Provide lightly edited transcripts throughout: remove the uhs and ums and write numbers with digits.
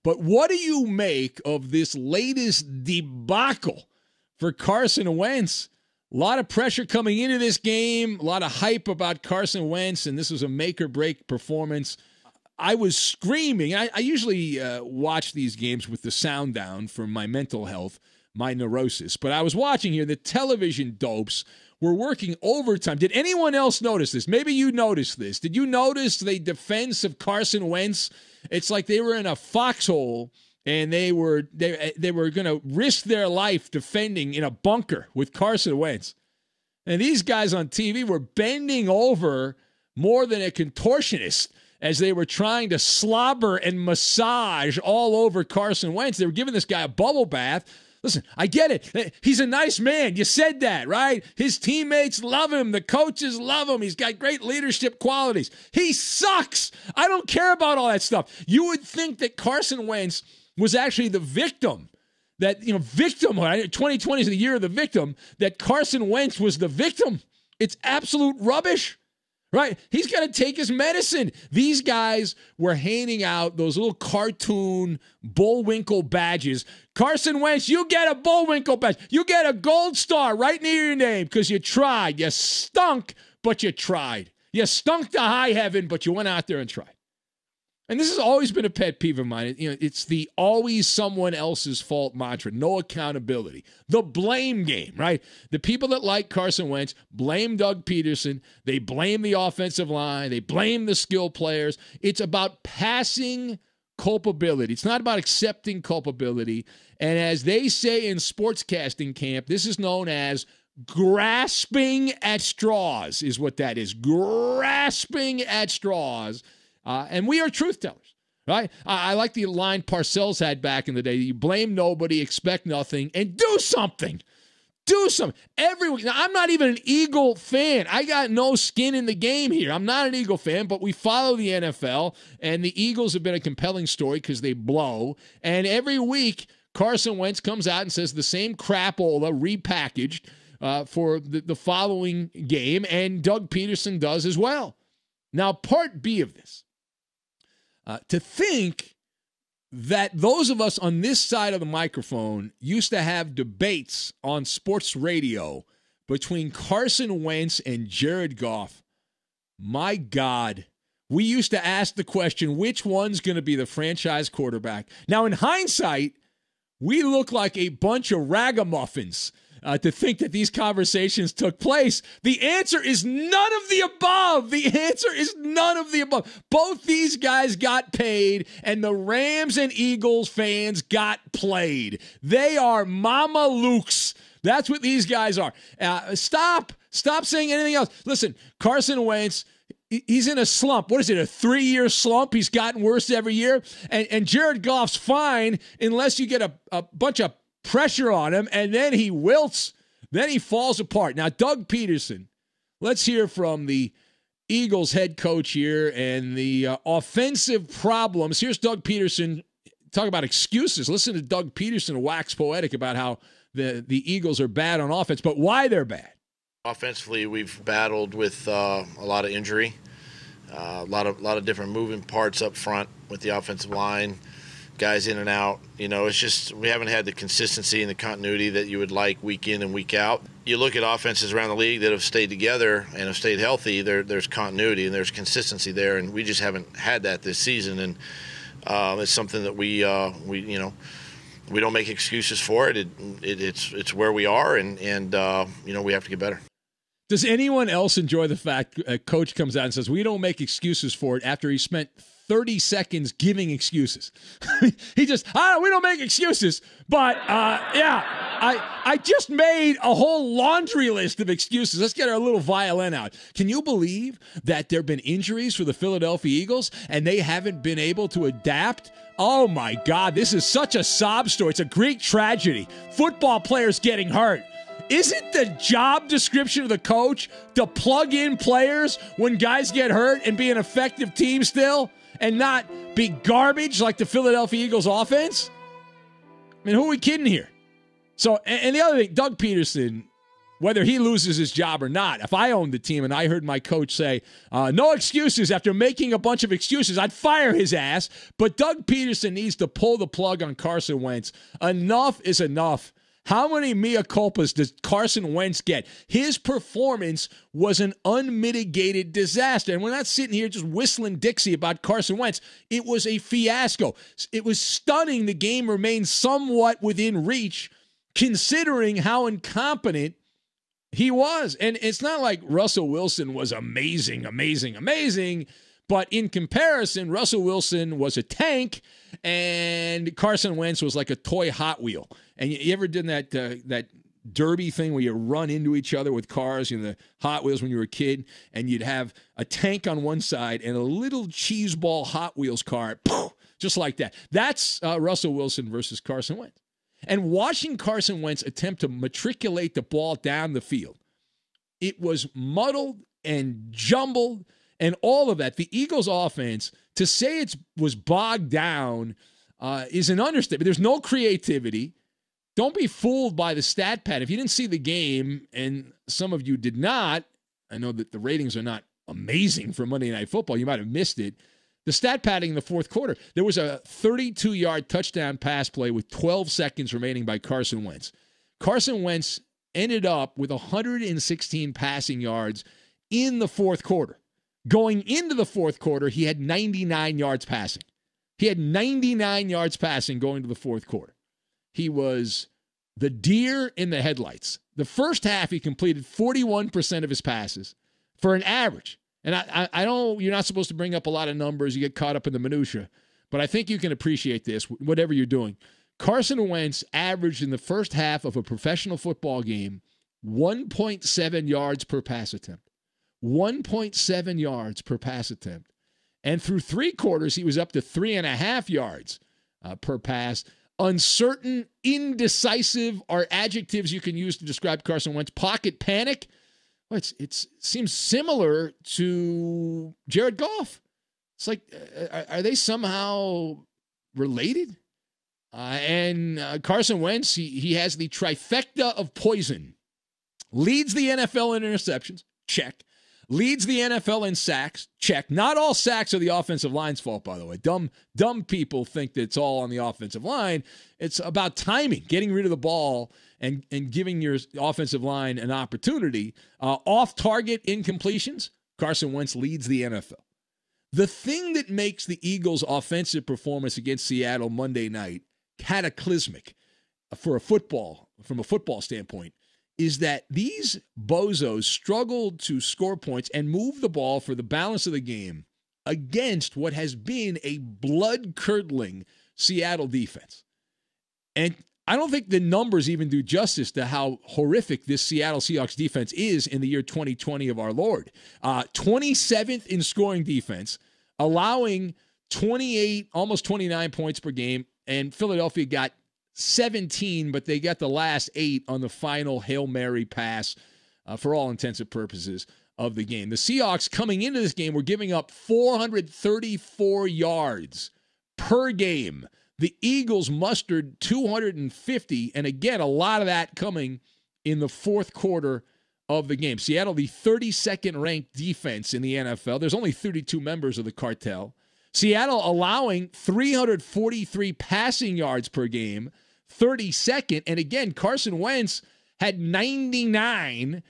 But what do you make of this latest debacle for Carson Wentz? A lot of pressure coming into this game, a lot of hype about Carson Wentz, and this was a make-or-break performance. I was screaming. I usually watch these games with the sound down for my mental health, my neurosis. But I was watching here. The television dopes were working overtime. Did anyone else notice this? Maybe you noticed this. Did you notice the defense of Carson Wentz? It's like they were in a foxhole, and they were going to risk their life defending in a bunker with Carson Wentz. And these guys on TV were bending over more than a contortionist as they were trying to slobber and massage all over Carson Wentz. They were giving this guy a bubble bath. Listen, I get it. He's a nice man. You said that, right? His teammates love him. The coaches love him. He's got great leadership qualities. He sucks. I don't care about all that stuff. You would think that Carson Wentz was actually the victim. That, victim. 2020 is the year of the victim. That Carson Wentz was the victim. It's absolute rubbish. Right? He's got to take his medicine. These guys were handing out those little cartoon Bullwinkle badges. Carson Wentz, you get a Bullwinkle badge. You get a gold star right near your name because you tried. You stunk, but you tried. You stunk to high heaven, but you went out there and tried. And this has always been a pet peeve of mine. It's the always someone else's fault mantra. No accountability. The blame game, right? The people that like Carson Wentz blame Doug Peterson. They blame the offensive line. They blame the skill players. It's about passing culpability. It's not about accepting culpability. And as they say in sportscasting camp, this is known as grasping at straws is what that is. Grasping at straws. And we are truth tellers, right? I like the line Parcells had back in the day. You blame nobody, expect nothing, and do something. Do something. Every week. Now, I'm not even an Eagle fan. I got no skin in the game here. I'm not an Eagle fan, but we follow the NFL, and the Eagles have been a compelling story because they blow. And every week, Carson Wentz comes out and says the same crapola repackaged for the following game, and Doug Peterson does as well. Now, part B of this. To think that those of us on this side of the microphone used to have debates on sports radio between Carson Wentz and Jared Goff. My God, we used to ask the question, which one's going to be the franchise quarterback? Now, in hindsight, we look like a bunch of ragamuffins to think that these conversations took place. The answer is none of the above. The answer is none of the above. Both these guys got paid, and the Rams and Eagles fans got played. They are Mama Lukes. That's what these guys are. Stop saying anything else. Listen, Carson Wentz, he's in a slump. What is it, a 3-year slump? He's gotten worse every year. And Jared Goff's fine unless you get a bunch of pressure on him, and then he wilts. Then he falls apart. Now, Doug Peterson, let's hear from the Eagles head coach here and the offensive problems. Here's Doug Peterson. Talk about excuses. Listen to Doug Peterson wax poetic about how the Eagles are bad on offense, but why they're bad. Offensively, we've battled with a lot of injury, a lot of different moving parts up front with the offensive line. Guys in and out, it's just we haven't had the consistency and the continuity that you would like week in and week out. You look at offenses around the league that have stayed together and have stayed healthy, there's continuity and there's consistency there, and we just haven't had that this season. And it's something that we don't make excuses for it. It's where we are, and we have to get better. Does anyone else enjoy the fact a coach comes out and says, we don't make excuses for it after he spent 30 seconds giving excuses? He just, we don't make excuses, but I just made a whole laundry list of excuses. Let's get our little violin out. Can you believe that there have been injuries for the Philadelphia Eagles and they haven't been able to adapt? Oh my God, this is such a sob story. It's a Greek tragedy. Football players getting hurt. Isn't the job description of the coach to plug in players when guys get hurt and be an effective team still and not be garbage like the Philadelphia Eagles offense? I mean, who are we kidding here? So, and the other thing, Doug Peterson, whether he loses his job or not. If I owned the team and I heard my coach say, no excuses after making a bunch of excuses, I'd fire his ass. But Doug Peterson needs to pull the plug on Carson Wentz. Enough is enough. How many mea culpas does Carson Wentz get? His performance was an unmitigated disaster. And we're not sitting here just whistling Dixie about Carson Wentz. It was a fiasco. It was stunning the game remained somewhat within reach, considering how incompetent he was. And it's not like Russell Wilson was amazing. But in comparison, Russell Wilson was a tank, and Carson Wentz was like a toy Hot Wheel. And you ever did that derby thing where you run into each other with cars, the Hot Wheels when you were a kid, and you'd have a tank on one side and a little cheeseball Hot Wheels car, just like that. That's Russell Wilson versus Carson Wentz. And watching Carson Wentz attempt to matriculate the ball down the field, it was muddled and jumbled and all of that. The Eagles' offense, to say it was bogged down is an understatement. There's no creativity. Don't be fooled by the stat pad. If you didn't see the game, and some of you did not, I know that the ratings are not amazing for Monday Night Football. You might have missed it. The stat padding in the fourth quarter, there was a 32-yard touchdown pass play with 12 seconds remaining by Carson Wentz. Carson Wentz ended up with 116 passing yards in the fourth quarter. Going into the fourth quarter, he had 99 yards passing. He had 99 yards passing going to the fourth quarter. He was the deer in the headlights. The first half, he completed 41% of his passes for an average. And I know you're not supposed to bring up a lot of numbers. You get caught up in the minutia. But I think you can appreciate this, whatever you're doing. Carson Wentz averaged in the first half of a professional football game 1.7 yards per pass attempt. 1.7 yards per pass attempt. And through three quarters, he was up to 3.5 yards per pass. Uncertain, indecisive are adjectives you can use to describe Carson Wentz. Pocket panic. Well, it seems similar to Jared Goff. It's like, are they somehow related? And Carson Wentz, he has the trifecta of poison. Leads the NFL in interceptions. Check. Leads the NFL in sacks. Check. Not all sacks are the offensive line's fault, by the way. Dumb people think that it's all on the offensive line. It's about timing, getting rid of the ball and giving your offensive line an opportunity. Off-target incompletions, Carson Wentz leads the NFL. The thing that makes the Eagles' offensive performance against Seattle Monday night cataclysmic from a football standpoint is that these bozos struggled to score points and move the ball for the balance of the game against what has been a blood-curdling Seattle defense. And I don't think the numbers even do justice to how horrific this Seattle Seahawks defense is in the year 2020 of our Lord. 27th in scoring defense, allowing 28, almost 29 points per game, and Philadelphia got 17, but they got the last 8 on the final Hail Mary pass for all intents and purposes of the game. The Seahawks coming into this game were giving up 434 yards per game. The Eagles mustered 250, and again, a lot of that coming in the fourth quarter of the game. Seattle, the 32nd ranked defense in the NFL. There's only 32 members of the cartel. Seattle allowing 343 passing yards per game, 32nd. And again, Carson Wentz had 99,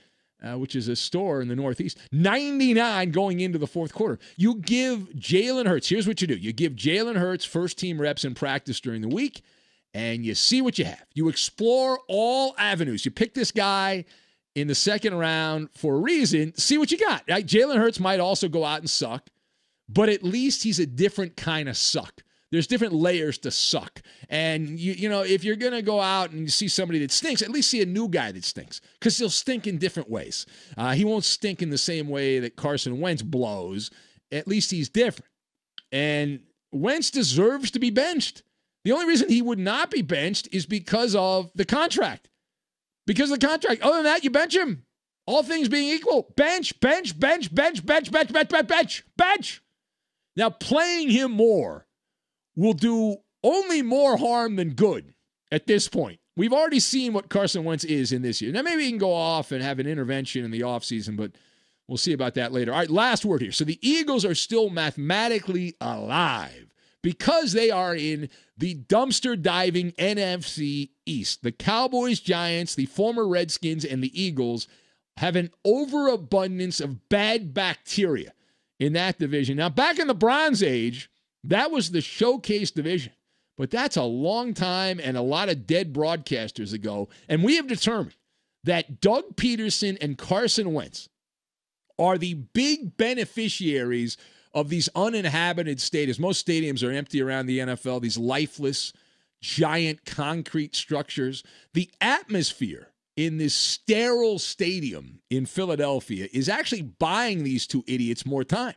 which is a store in the Northeast, 99 going into the fourth quarter. You give Jalen Hurts, here's what you do. You give Jalen Hurts first-team reps in practice during the week, and you see what you have. You explore all avenues. You pick this guy in the second round for a reason. See what you got. Right? Jalen Hurts might also go out and suck, but at least he's a different kind of suck. There's different layers to suck. And, you know, if you're going to go out and you see somebody that stinks, at least see a new guy that stinks, because he'll stink in different ways. He won't stink in the same way that Carson Wentz blows. At least he's different. And Wentz deserves to be benched. The only reason he would not be benched is because of the contract. Because of the contract. Other than that, you bench him. All things being equal. Bench. Now, playing him more will do only more harm than good at this point. We've already seen what Carson Wentz is in this year. Now, maybe he can go off and have an intervention in the offseason, but we'll see about that later. All right, last word here. So the Eagles are still mathematically alive because they are in the dumpster-diving NFC East. The Cowboys, Giants, the former Redskins, and the Eagles have an overabundance of bad bacteria in that division. Now, back in the Bronze Age, that was the showcase division. But that's a long time and a lot of dead broadcasters ago. And we have determined that Doug Peterson and Carson Wentz are the big beneficiaries of these uninhabited stadiums. Most stadiums are empty around the NFL, these lifeless, giant concrete structures. The atmosphere in this sterile stadium in Philadelphia is actually buying these two idiots more time.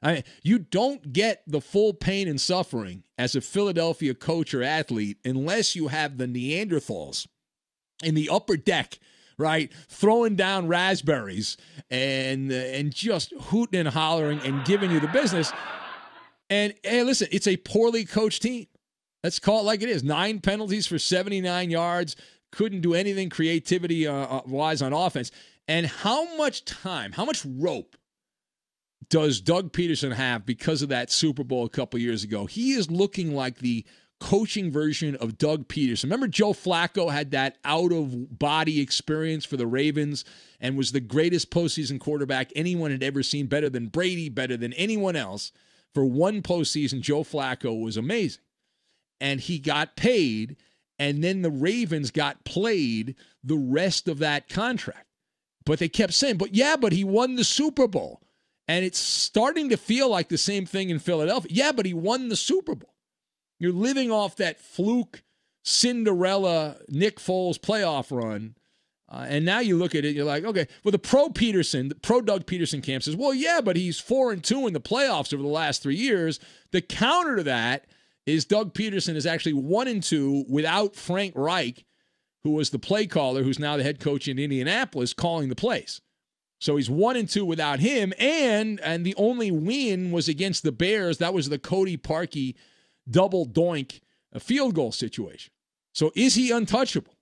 I mean, you don't get the full pain and suffering as a Philadelphia coach or athlete unless you have the Neanderthals in the upper deck, right, throwing down raspberries and just hooting and hollering and giving you the business. And hey, listen, it's a poorly coached team. Let's call it like it is. 9 penalties for 79 yards. Couldn't do anything creativity-wise on offense. And how much time, how much rope does Doug Peterson have because of that Super Bowl a couple years ago? He is looking like the coaching version of Doug Peterson. Remember Joe Flacco had that out-of-body experience for the Ravens and was the greatest postseason quarterback anyone had ever seen, better than Brady, better than anyone else. For one postseason, Joe Flacco was amazing. And he got paid, and then the Ravens got played the rest of that contract. But they kept saying, but he won the Super Bowl. And it's starting to feel like the same thing in Philadelphia. Yeah, but he won the Super Bowl. You're living off that fluke Cinderella Nick Foles playoff run. And now you look at it, you're like, okay, well, the pro Doug Peterson camp says, well, yeah, but he's 4-2 in the playoffs over the last 3 years. The counter to that is Doug Peterson is actually 1-2 without Frank Reich, who was the play caller, who's now the head coach in Indianapolis, calling the plays. So he's 1-2 without him, and the only win was against the Bears. That was the Cody Parkey double doink field goal situation. So is he untouchable?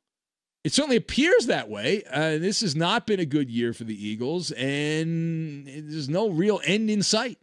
It certainly appears that way. This has not been a good year for the Eagles, and there's no real end in sight.